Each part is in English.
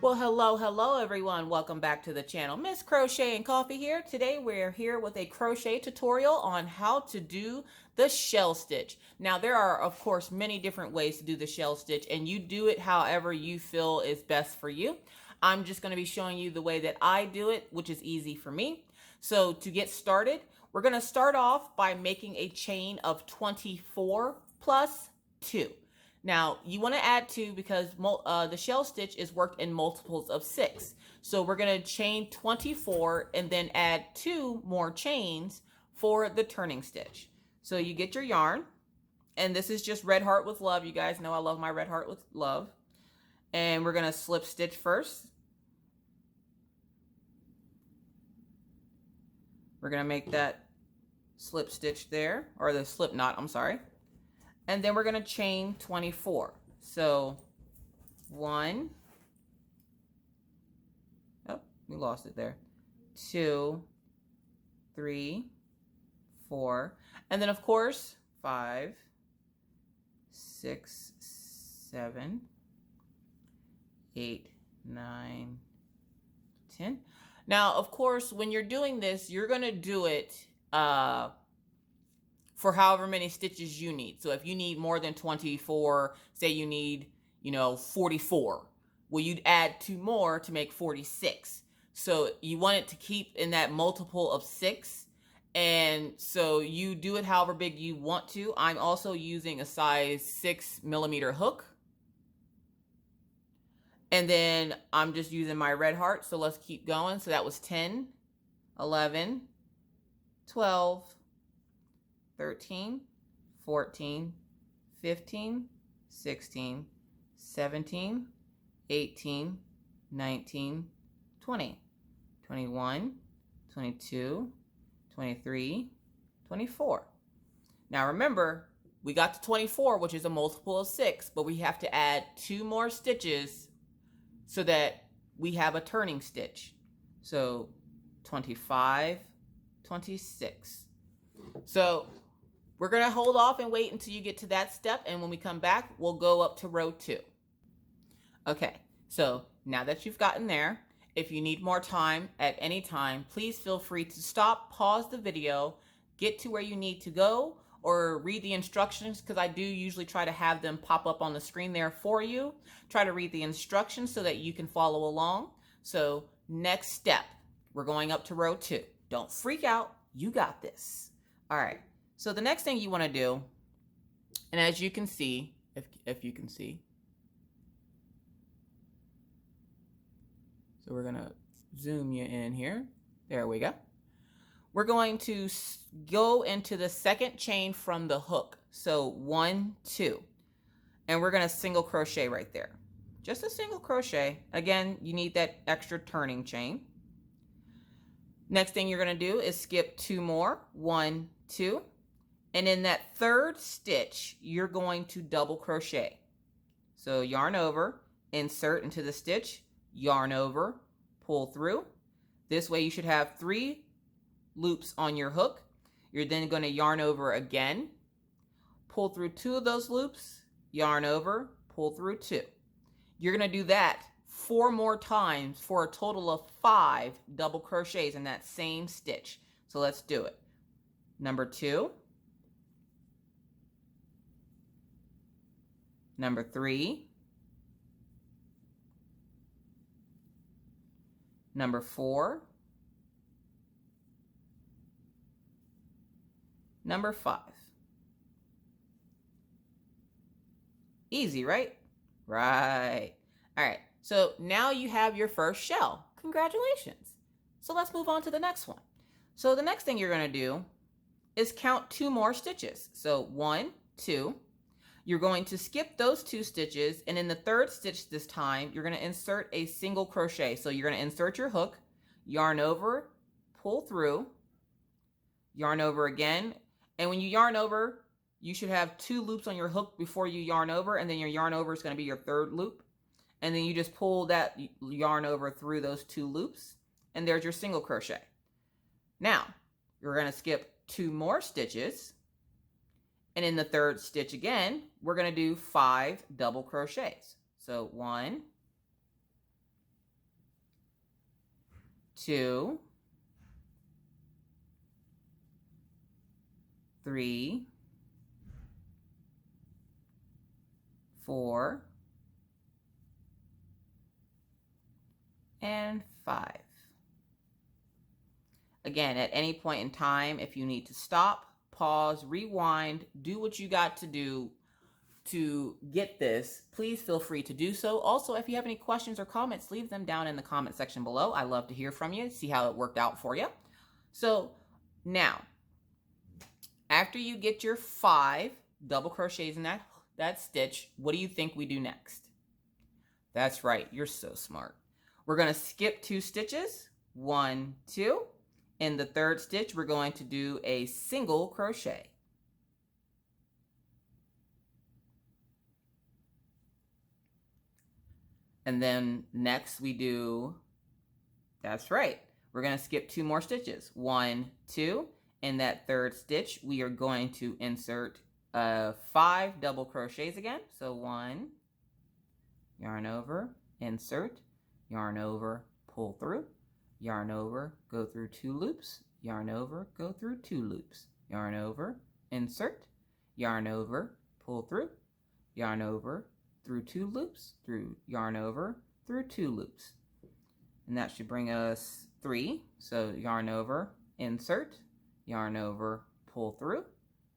Well, hello everyone. Welcome back to the channel. Miss Crochet and Coffee here. Today we're here with a crochet tutorial on how to do the shell stitch. Now there are of course many different ways to do the shell stitch, and you do it however you feel is best for you. I'm just going to be showing you the way that I do it, which is easy for me. So to get started, we're going to start off by making a chain of 24 plus 2. Now, you want to add 2 because the shell stitch is worked in multiples of 6. So we're going to chain 24 and then add 2 more chains for the turning stitch. So you get your yarn, and this is just Red Heart with Love. You guys know I love my Red Heart with Love. And we're going to slip stitch first. We're going to make that slip stitch there, or the slip knot, I'm sorry. And then we're going to chain 24. So 1, oh, we lost it there, 2, 3, 4, and then of course 5, 6, 7, 8, 9, 10. Now, of course, when you're doing this, you're going to do it for however many stitches you need. So if you need more than 24, say you need, 44, well, you'd add 2 more to make 46. So you want it to keep in that multiple of 6. And so you do it however big you want to. I'm also using a size 6mm hook. And then I'm just using my Red Heart. So let's keep going. So that was 10, 11, 12, 13, 14, 15, 16, 17, 18, 19, 20, 21, 22, 23, 24. Now remember, we got to 24, which is a multiple of 6, but we have to add 2 more stitches so that we have a turning stitch. So 25, 26. So we're going to hold off and wait until you get to that step, and when we come back, we'll go up to row 2. Okay, so now that you've gotten there, if you need more time at any time, please feel free to stop, pause the video, get to where you need to go, or read the instructions, because I do usually try to have them pop up on the screen there for you. Try to read the instructions so that you can follow along. So next step, we're going up to row 2. Don't freak out, you got this. All right. So the next thing you want to do, and as you can see, if you can see, so we're going to zoom you in here. There we go. We're going to go into the second chain from the hook. So 1, 2, and we're going to single crochet right there. Just a single crochet. Again, you need that extra turning chain. Next thing you're going to do is skip 2 more, 1, 2. And in that third stitch, you're going to double crochet. So yarn over, insert into the stitch, yarn over, pull through. This way you should have 3 loops on your hook. You're then going to yarn over again, pull through 2 of those loops, yarn over, pull through 2. You're going to do that 4 more times for a total of 5 double crochets in that same stitch. So let's do it. Number 2. Number 3, number 4, number 5. Easy, right? Right. All right. So now you have your first shell. Congratulations. So let's move on to the next one. So the next thing you're going to do is count 2 more stitches. So 1, 2. You're going to skip those 2 stitches, and in the third stitch this time, you're going to insert a single crochet. So you're going to insert your hook, yarn over, pull through, yarn over again, and when you yarn over, you should have 2 loops on your hook before you yarn over, and then your yarn over is going to be your third loop, and then you just pull that yarn over through those 2 loops, and there's your single crochet. Now, you're going to skip 2 more stitches, and in the third stitch again, we're going to do 5 double crochets. So 1, 2, 3, 4, and 5. Again, at any point in time, if you need to stop, pause, rewind, do what you got to do to get this, please feel free to do so. Also, if you have any questions or comments, leave them down in the comment section below. I love to hear from you, see how it worked out for you. So now, after you get your 5 double crochets in that stitch, what do you think we do next? That's right, you're so smart. We're going to skip 2 stitches, 1, 2. In the 3rd stitch, we're going to do a single crochet. And then next we do, that's right, we're going to skip 2 more stitches, 1, 2. In that 3rd stitch, we are going to insert 5 double crochets again. So 1, yarn over, insert, yarn over, pull through, yarn over, go through 2 loops, yarn over, go through 2 loops, yarn over, insert, yarn over, pull through, yarn over, through 2 loops, through yarn over, through 2 loops. And that should bring us 3. So yarn over, insert, yarn over, pull through,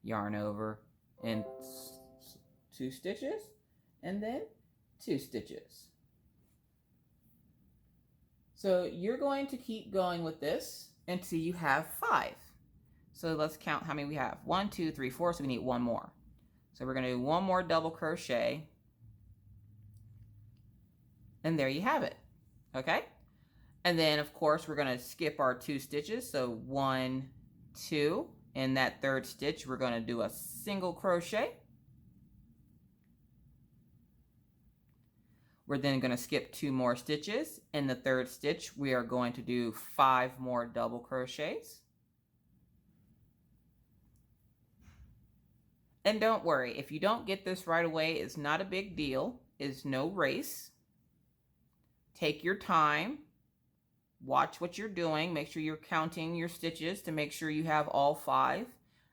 yarn over, and 2 stitches, and then 2 stitches. So you're going to keep going with this until you have 5. So let's count how many we have. 1, 2, 3, 4, so we need 1 more. So we're going to do 1 more double crochet. And there you have it. Okay? And then, of course, we're going to skip our 2 stitches. So 1, 2. In that 3rd stitch, we're going to do a single crochet. We're then going to skip 2 more stitches. In the 3rd stitch, we are going to do 5 more double crochets. And don't worry, if you don't get this right away, it's not a big deal. It's no race. Take your time. Watch what you're doing. Make sure you're counting your stitches to make sure you have all 5.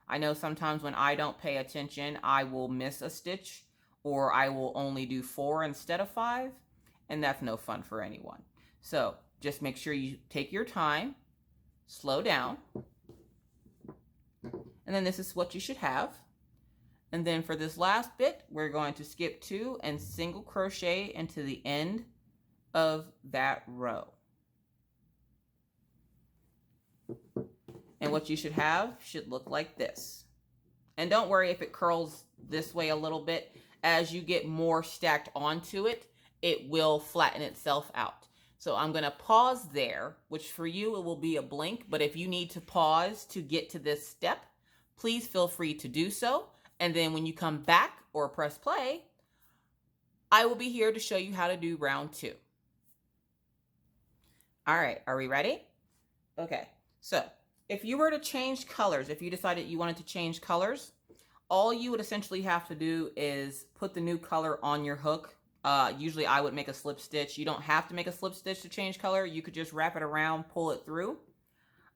I know sometimes when I don't pay attention, I will miss a stitch, or I will only do 4 instead of 5, and that's no fun for anyone. So just make sure you take your time, slow down, and then this is what you should have. And then for this last bit, we're going to skip 2 and single crochet into the end of that row. And what you should have should look like this. And don't worry if it curls this way a little bit. As you get more stacked onto it, it will flatten itself out. So I'm going to pause there, which for you it will be a blink, but if you need to pause to get to this step, please feel free to do so. And then when you come back or press play, I will be here to show you how to do round 2. All right, are we ready? Okay, so if you were to change colors, if you decided you wanted to change colors, all you would essentially have to do is put the new color on your hook. Usually I would make a slip stitch. You don't have to make a slip stitch to change color. You could just wrap it around, pull it through.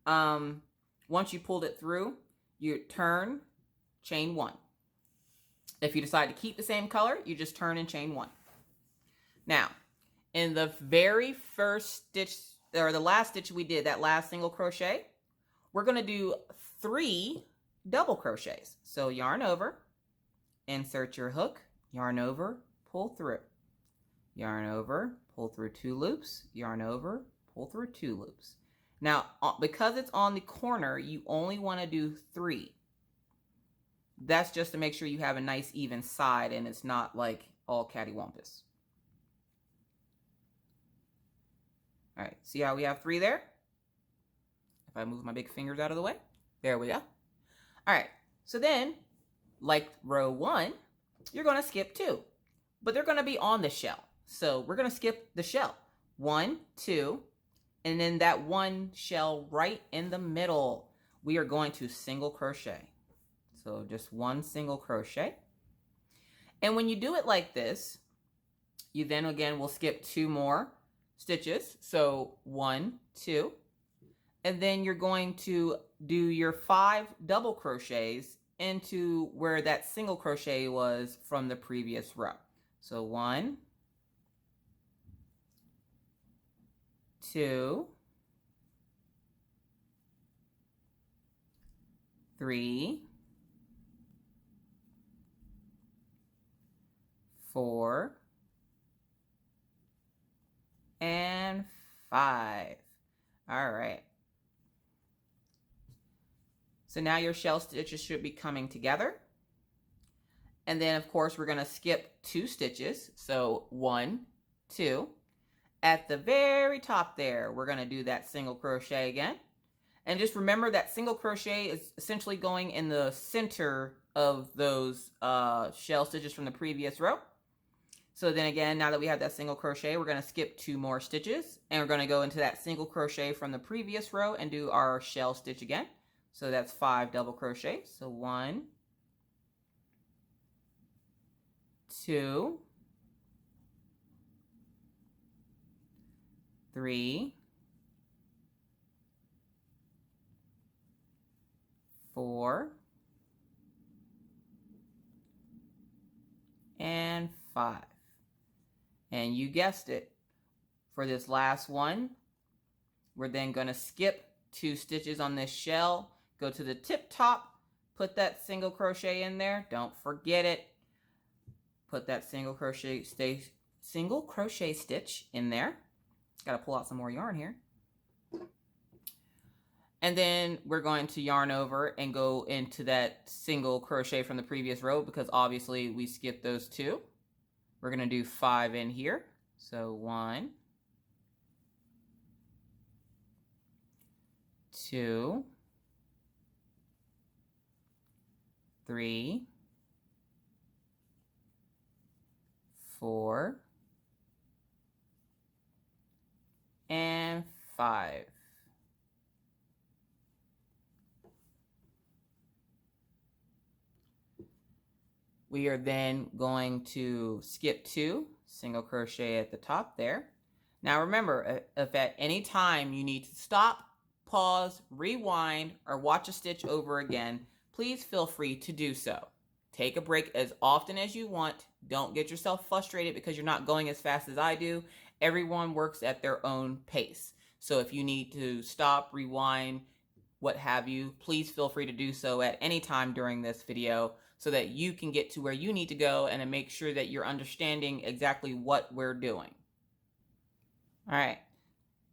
Once you pulled it through, you turn, chain 1. If you decide to keep the same color, you just turn and chain 1. Now, in the very first stitch, or the last stitch we did, that last single crochet, we're going to do 3 double crochets. So yarn over, insert your hook, yarn over, pull through, yarn over, pull through 2 loops, yarn over, pull through 2 loops. Now, because it's on the corner, you only want to do 3. That's just to make sure you have a nice even side and it's not like all cattywampus. All right, see how we have 3 there? If I move my big fingers out of the way, there we go. All right, so then, like row 1, you're going to skip 2, but they're going to be on the shell. So we're going to skip the shell. 1, 2, and then that 1 shell right in the middle, we are going to single crochet. So just 1 single crochet. And when you do it like this, you then again will skip 2 more stitches. So 1, 2, And then you're going to do your 5 double crochets into where that single crochet was from the previous row. So 1, 2, 3, 4, and 5. All right. So now your shell stitches should be coming together. And then of course we're going to skip 2 stitches. So 1, 2. At the very top there, we're going to do that single crochet again. And just remember that single crochet is essentially going in the center of those shell stitches from the previous row. So then again, now that we have that single crochet, we're going to skip 2 more stitches and we're going to go into that single crochet from the previous row and do our shell stitch again. So that's 5 double crochets. So 1, 2, 3, 4, and 5. And you guessed it, for this last one, we're then going to skip 2 stitches on this shell, go to the tip top, put that single crochet in there, don't forget it, put that single crochet stitch in there. Got to pull out some more yarn here. And then we're going to yarn over and go into that single crochet from the previous row because obviously we skipped those 2. We're going to do 5 in here. So 1, 2, 3, 4, and 5. We are then going to skip 2, single crochet at the top there. Now remember, if at any time you need to stop, pause, rewind, or watch a stitch over again, please feel free to do so. Take a break as often as you want. Don't get yourself frustrated because you're not going as fast as I do. Everyone works at their own pace. So if you need to stop, rewind, what have you, please feel free to do so at any time during this video so that you can get to where you need to go and make sure that you're understanding exactly what we're doing. All right,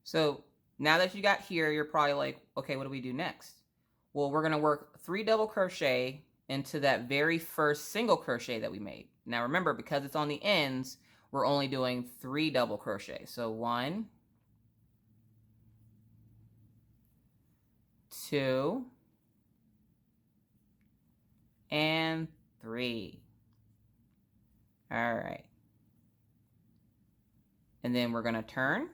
so now that you got here, you're probably like, okay, what do we do next? Well, we're gonna work 3 double crochet into that very first single crochet that we made. Now remember, because it's on the ends, we're only doing 3 double crochet. So 1, 2, and 3. All right. And then we're going to turn.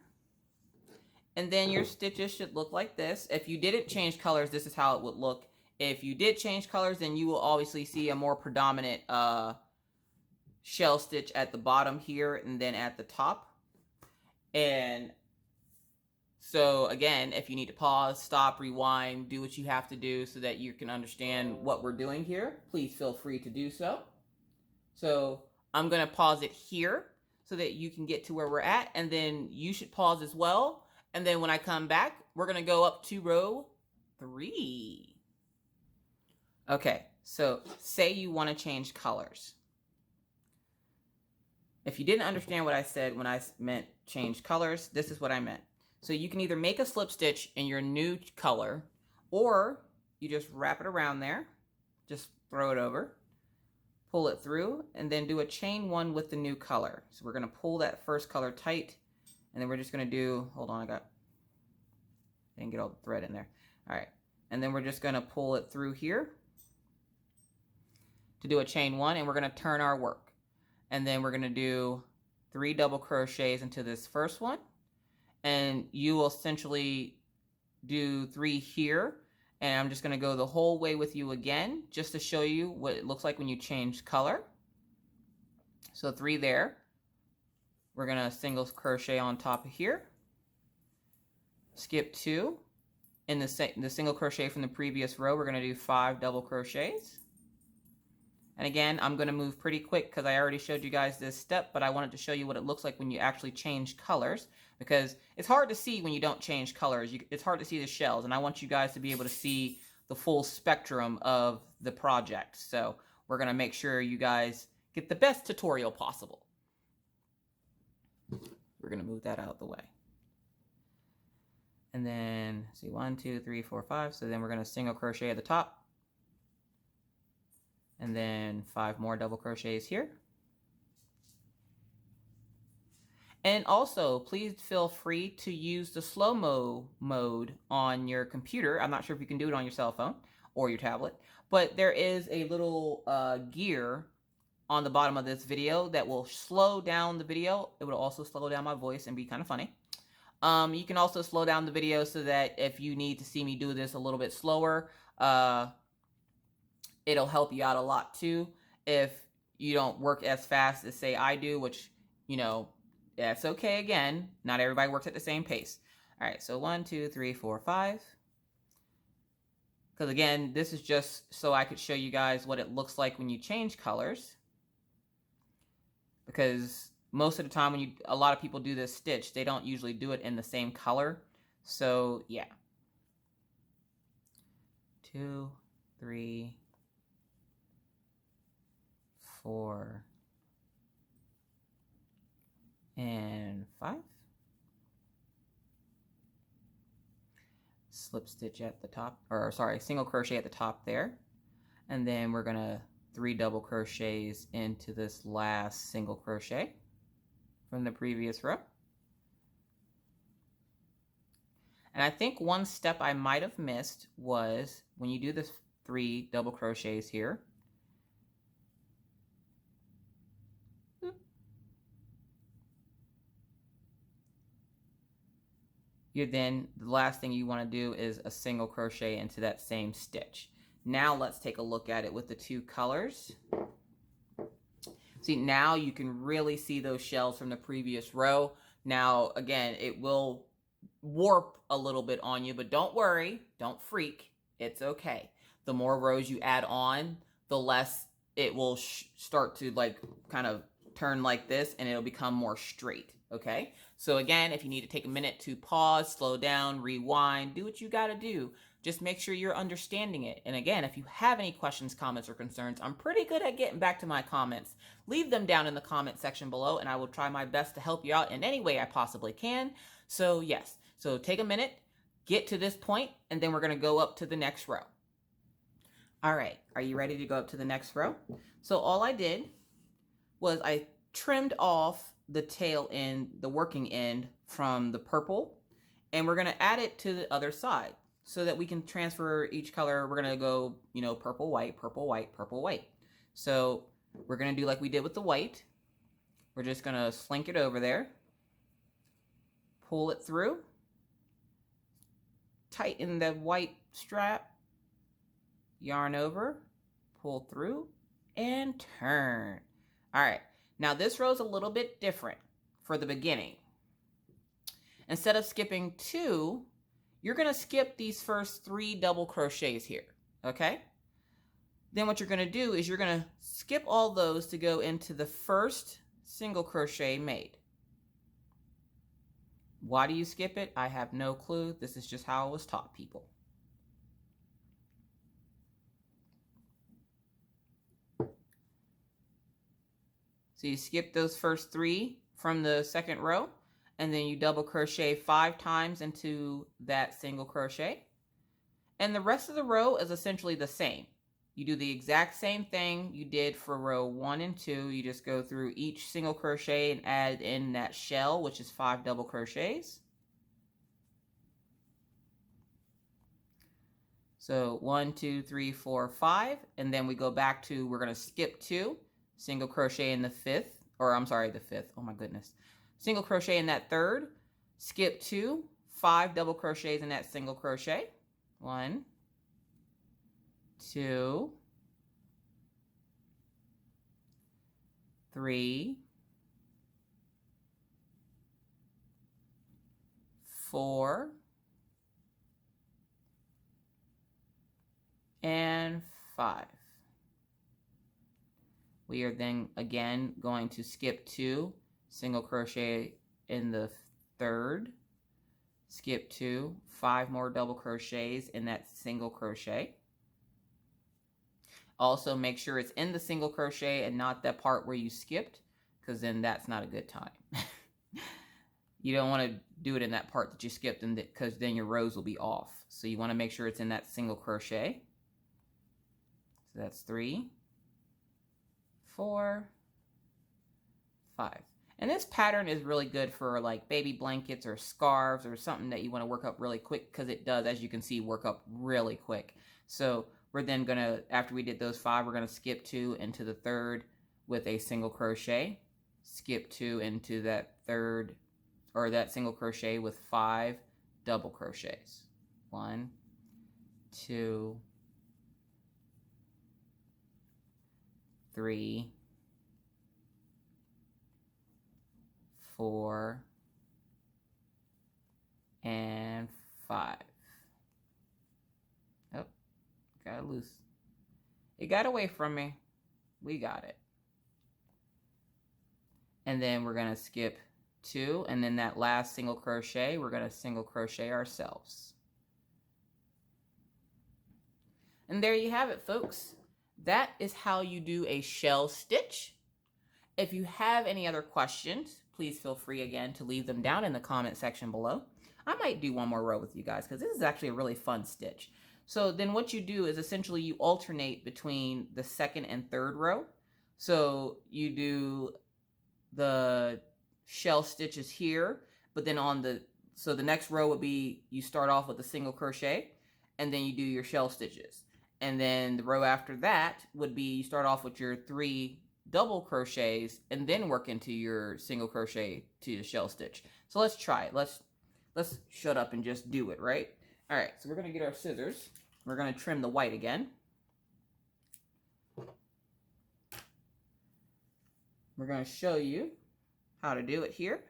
And then your stitches should look like this. If you didn't change colors, this is how it would look. If you did change colors, then you will obviously see a more predominant shell stitch at the bottom here and then at the top. And so again, if you need to pause, stop, rewind, do what you have to do so that you can understand what we're doing here, please feel free to do so. So I'm going to pause it here so that you can get to where we're at, and then you should pause as well. And then when I come back, we're going to go up to row 3. Okay, so say you want to change colors. If you didn't understand what I said when I meant change colors, this is what I meant. So you can either make a slip stitch in your new color, or you just wrap it around there, just throw it over, pull it through, and then do a chain 1 with the new color. So we're going to pull that first color tight, and then we're just going to do, hold on, I didn't get all the thread in there. All right, and then we're just going to pull it through here to do a chain 1, and we're going to turn our work. And then we're going to do 3 double crochets into this first one. And you will essentially do 3 here. And I'm just going to go the whole way with you again, just to show you what it looks like when you change color. So 3 there. We're going to single crochet on top of here. Skip 2. in the single crochet from the previous row, we're going to do 5 double crochets. And again, I'm going to move pretty quick because I already showed you guys this step, but I wanted to show you what it looks like when you actually change colors, because it's hard to see when you don't change colors. It's hard to see the shells, and I want you guys to be able to see the full spectrum of the project. So we're going to make sure you guys get the best tutorial possible. We're going to move that out of the way. And then, see, 1, 2, 3, 4, 5. So then we're going to single crochet at the top. And then 5 more double crochets here. And also, please feel free to use the slow-mo mode on your computer. I'm not sure if you can do it on your cell phone or your tablet, but there is a little gear on the bottom of this video that will slow down the video. It will also slow down my voice and be kind of funny. You can also slow down the video so that if you need to see me do this a little bit slower, it'll help you out a lot too. If you don't work as fast as, say, I do, which, you know, that's okay. Again, not everybody works at the same pace. All right, so 1, 2, 3, 4, 5. Because again, this is just so I could show you guys what it looks like when you change colors. Because most of the time when a lot of people do this stitch, they don't usually do it in the same color. So yeah. 2, 3, 4, and 5. Slip stitch at the top, or sorry, single crochet at the top there. And then we're gonna 3 double crochets into this last single crochet from the previous row. And I think one step I might have missed was when you do this 3 double crochets here, the last thing you want to do is a single crochet into that same stitch. Now let's take a look at it with the 2 colors. See, now you can really see those shells from the previous row. Now, again, it will warp a little bit on you, but don't worry, don't freak. It's okay. The more rows you add on, the less it will start to like kind of turn like this, and it'll become more straight. Okay, so again, if you need to take a minute to pause, slow down, rewind, do what you got to do. Just make sure you're understanding it. And again, if you have any questions, comments, or concerns, I'm pretty good at getting back to my comments. Leave them down in the comment section below, and I will try my best to help you out in any way I possibly can. So yes, so take a minute, get to this point, and then we're going to go up to the next row. All right, are you ready to go up to the next row? So all I did was I trimmed off the tail end, the working end from the purple, and we're going to add it to the other side so that we can transfer each color. We're going to go, you know, purple, white, purple, white, purple, white. So we're going to do like we did with the white. We're just going to slink it over there, pull it through, tighten the white strap, yarn over, pull through, and turn. All right. Now this row is a little bit different for the beginning. Instead of skipping 2, you're going to skip these first 3 double crochets here, okay? Then what you're going to do is you're going to skip all those to go into the first single crochet made. Why do you skip it? I have no clue. This is just how it was taught, people. So you skip those first 3 from the second row, and then you double crochet 5 times into that single crochet. And the rest of the row is essentially the same. You do the exact same thing you did for row 1 and 2. You just go through each single crochet and add in that shell, which is 5 double crochets. So 1, 2, 3, 4, 5, and then we go back to, we're going to skip 2. Single crochet in the 5th, or I'm sorry, the 5th. Oh my goodness. Single crochet in that 3rd, skip 2, 5 double crochets in that single crochet. 1, 2, 3, 4, and 5. We are then again going to skip 2, single crochet in the 3rd, skip 2, 5 more double crochets in that single crochet. Also make sure it's in the single crochet and not that part where you skipped, because then that's not a good time. You don't want to do it in that part that you skipped, and because then your rows will be off. So you want to make sure it's in that single crochet. So that's 3, 4, 5. And this pattern is really good for like baby blankets or scarves or something that you want to work up really quick, because it does, as you can see, work up really quick. So we're then going to, after we did those 5, we're going to skip 2 into the 3rd with a single crochet, skip 2 into that 3rd, or that single crochet with 5 double crochets. 1, 2, 3, 4, and 5. Oh, got it loose. It got away from me. We got it. And then we're going to skip 2, and then that last single crochet, we're going to single crochet ourselves. And there you have it, folks. That is how you do a shell stitch. If you have any other questions, please feel free again to leave them down in the comment section below. I might do one more row with you guys, because this is actually a really fun stitch. So then what you do is essentially you alternate between the 2nd and 3rd row. So you do the shell stitches here, but then on the, so the next row would be, you start off with a single crochet, and then you do your shell stitches. And then the row after that would be, you start off with your 3 double crochets and then work into your single crochet to the shell stitch. So let's try it. Let's shut up and just do it, right? All right, so we're going to get our scissors. We're going to trim the white again. We're going to show you how to do it here.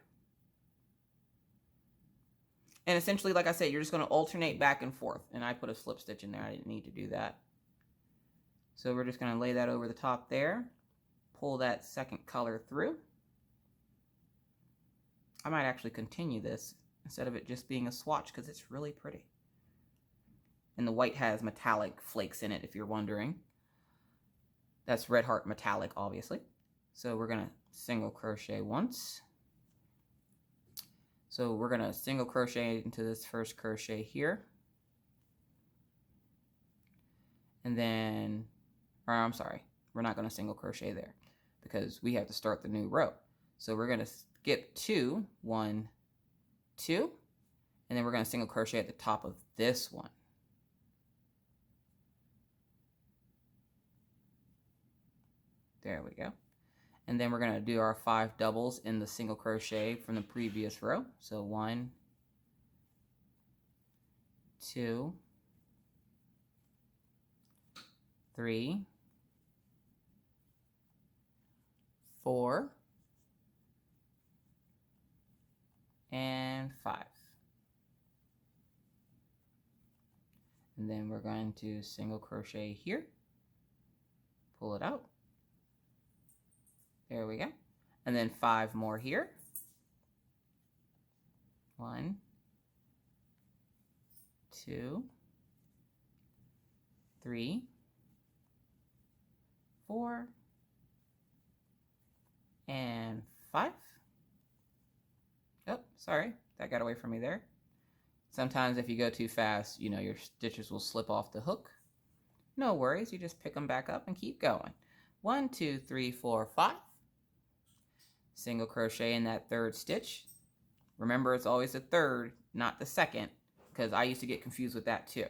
And essentially, like I said, you're just going to alternate back and forth. And I put a slip stitch in there. I didn't need to do that. So we're just going to lay that over the top there. Pull that 2nd color through. I might actually continue this instead of it just being a swatch, because it's really pretty. And the white has metallic flakes in it, if you're wondering. That's Red Heart metallic, obviously. So we're going to single crochet once. So we're going to single crochet into this first crochet here. And then, or I'm sorry, we're not going to single crochet there, because we have to start the new row. So we're going to skip 2, 1, 2, and then we're going to single crochet at the top of this one. There we go. And then we're going to do our 5 doubles in the single crochet from the previous row. So 1, 2, 3, 4, and 5. And then we're going to single crochet here, pull it out. There we go. And then 5 more here. 1, 2, 3, 4, and 5. Oh, sorry, that got away from me there. Sometimes if you go too fast, you know, your stitches will slip off the hook. No worries, you just pick them back up and keep going. 1, 2, 3, 4, 5. Single crochet in that 3rd stitch. Remember, it's always the 3rd, not the 2nd, because I used to get confused with that too.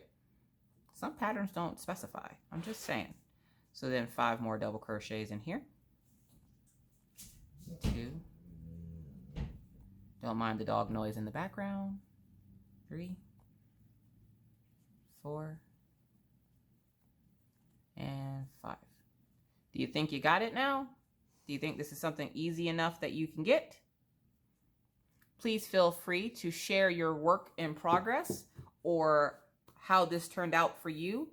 Some patterns don't specify, I'm just saying. So then 5 more double crochets in here. 2. Don't mind the dog noise in the background. 3, 4, and 5. Do you think you got it now? Do you think this is something easy enough that you can get? Please feel free to share your work in progress or how this turned out for you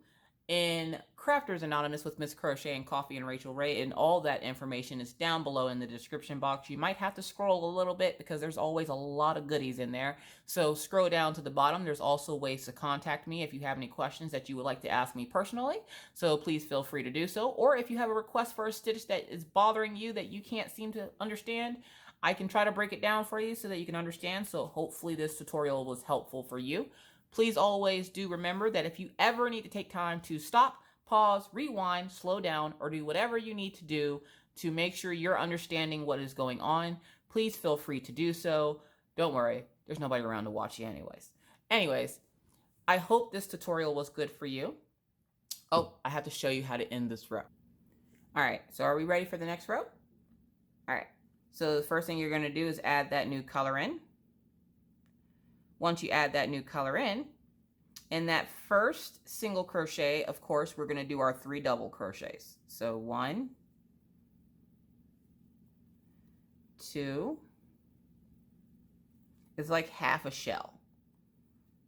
in Crafters Anonymous with Miss Crochet and Coffee and Rachel Ray, and all that information is down below in the description box. You might have to scroll a little bit because there's always a lot of goodies in there. So scroll down to the bottom. There's also ways to contact me if you have any questions that you would like to ask me personally. So please feel free to do so. Or if you have a request for a stitch that is bothering you that you can't seem to understand, I can try to break it down for you so that you can understand. So hopefully this tutorial was helpful for you. Please always do remember that if you ever need to take time to stop, pause, rewind, slow down, or do whatever you need to do to make sure you're understanding what is going on, please feel free to do so. Don't worry, there's nobody around to watch you anyways. I hope this tutorial was good for you. Oh, I have to show you how to end this row. All right, so are we ready for the next row? All right, so the first thing you're going to do is add that new color in. Once you add that new color in that first single crochet, of course, we're going to do our 3 double crochets. So 1, 2, it's like half a shell,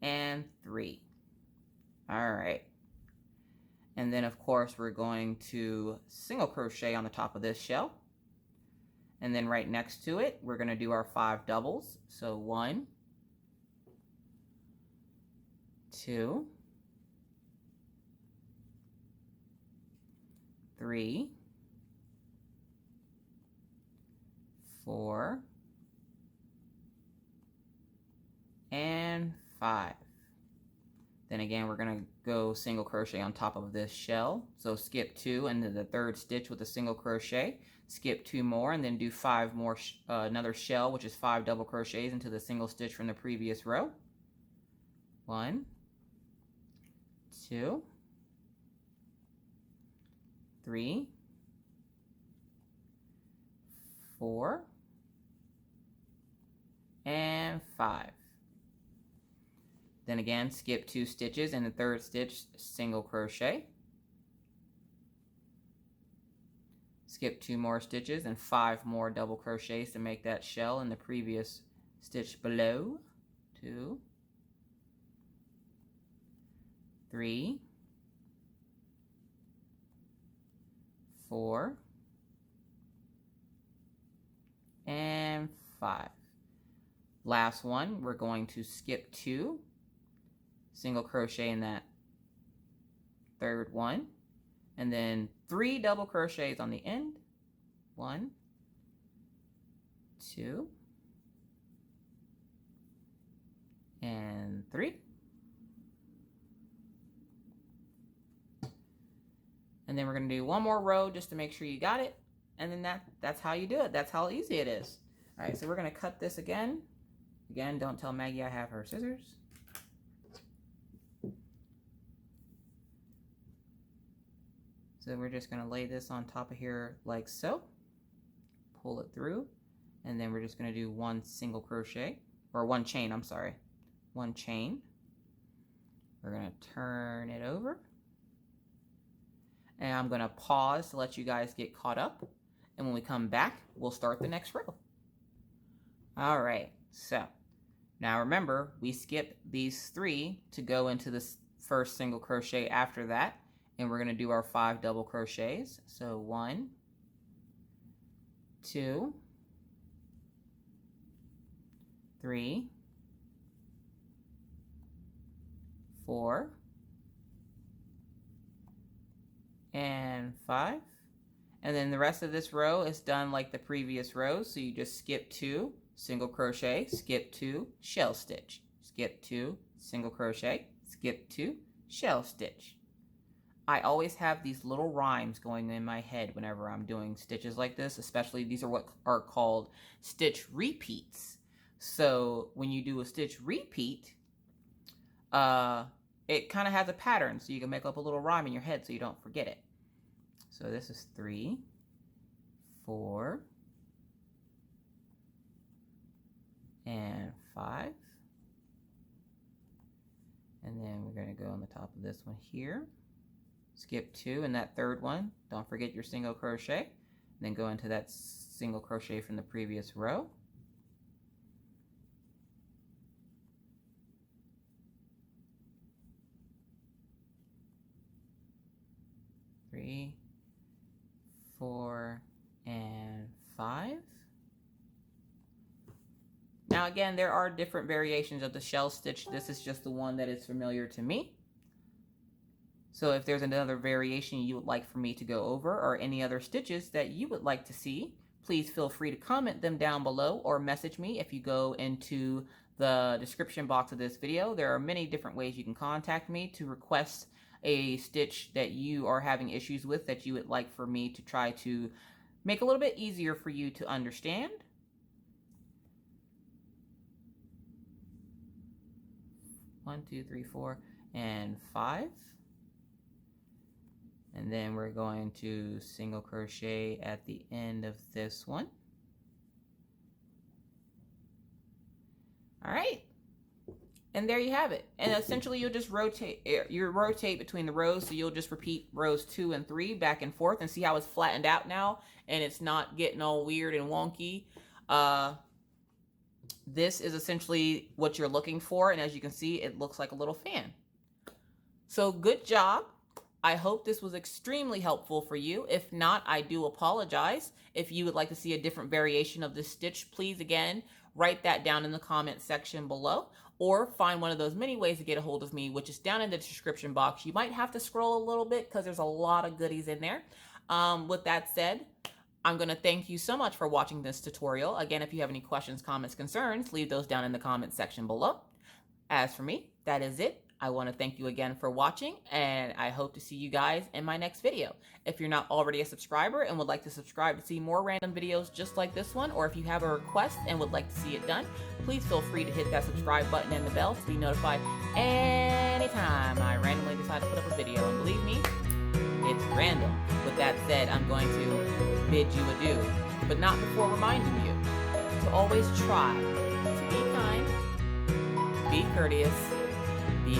and 3. All right. And then, of course, we're going to single crochet on the top of this shell. And then right next to it, we're going to do our 5 doubles. So 1, 2, 3, 4, and 5. Then again, we're going to go single crochet on top of this shell. So skip 2 and then the 3rd stitch with a single crochet, skip 2 more, and then do 5 more, another shell, which is 5 double crochets into the single stitch from the previous row. 1, 2, 3, 4, and 5. Then again, skip 2 stitches and the 3rd stitch, single crochet. Skip 2 more stitches and 5 more double crochets to make that shell in the previous stitch below. 2, 3, 4, and 5. Last one, we're going to skip 2, single crochet in that 3rd one, and then 3 double crochets on the end. 1, 2, and 3. And then we're going to do one more row just to make sure you got it. And then that's how you do it. That's how easy it is. All right, so we're going to cut this again. Again, don't tell Maggie I have her scissors. So we're just going to lay this on top of here like so. Pull it through. And then we're just going to do 1 single crochet, or 1 chain, I'm sorry. 1 chain. We're going to turn it over. And I'm going to pause to let you guys get caught up. And when we come back, we'll start the next row. All right, so now remember, we skip these 3 to go into this first single crochet after that. And we're going to do our 5 double crochets. So 1, 2, 3, 4, and 5. And then the rest of this row is done like the previous row. So you just skip 2, single crochet, skip 2, shell stitch, skip 2, single crochet, skip 2, shell stitch. I always have these little rhymes going in my head whenever I'm doing stitches like this, especially these are what are called stitch repeats. So when you do a stitch repeat, it kind of has a pattern, so you can make up a little rhyme in your head so you don't forget it. So this is 3, 4, and 5. And then we're going to go on the top of this one here. Skip 2 in that 3rd one. Don't forget your single crochet. And then go into that single crochet from the previous row. 3, 4, and 5. Now again, there are different variations of the shell stitch. This is just the one that is familiar to me. So if there's another variation you would like for me to go over, or any other stitches that you would like to see, please feel free to comment them down below or message me if you go into the description box of this video. There are many different ways you can contact me to request a stitch that you are having issues with that you would like for me to try to make a little bit easier for you to understand. 1, 2, 3, 4, and 5. And then we're going to single crochet at the end of this one. All right. And there you have it. And essentially you'll just rotate between the rows. So you'll just repeat rows 2 and 3 back and forth, and see how it's flattened out now and it's not getting all weird and wonky. This is essentially what you're looking for, and as you can see, it looks like a little fan. So good job. I hope this was extremely helpful for you. If not, I do apologize. If you would like to see a different variation of this stitch, please again, write that down in the comment section below, or find one of those many ways to get a hold of me, which is down in the description box. You might have to scroll a little bit because there's a lot of goodies in there. With that said, I'm going to thank you so much for watching this tutorial. Again, if you have any questions, comments, concerns, leave those down in the comment section below. As for me, that is it. I want to thank you again for watching, and I hope to see you guys in my next video. If you're not already a subscriber and would like to subscribe to see more random videos just like this one, or if you have a request and would like to see it done, please feel free to hit that subscribe button and the bell to be notified anytime I randomly decide to put up a video. And believe me, it's random. With that said, I'm going to bid you adieu, but not before reminding you to always try to be kind, be courteous, be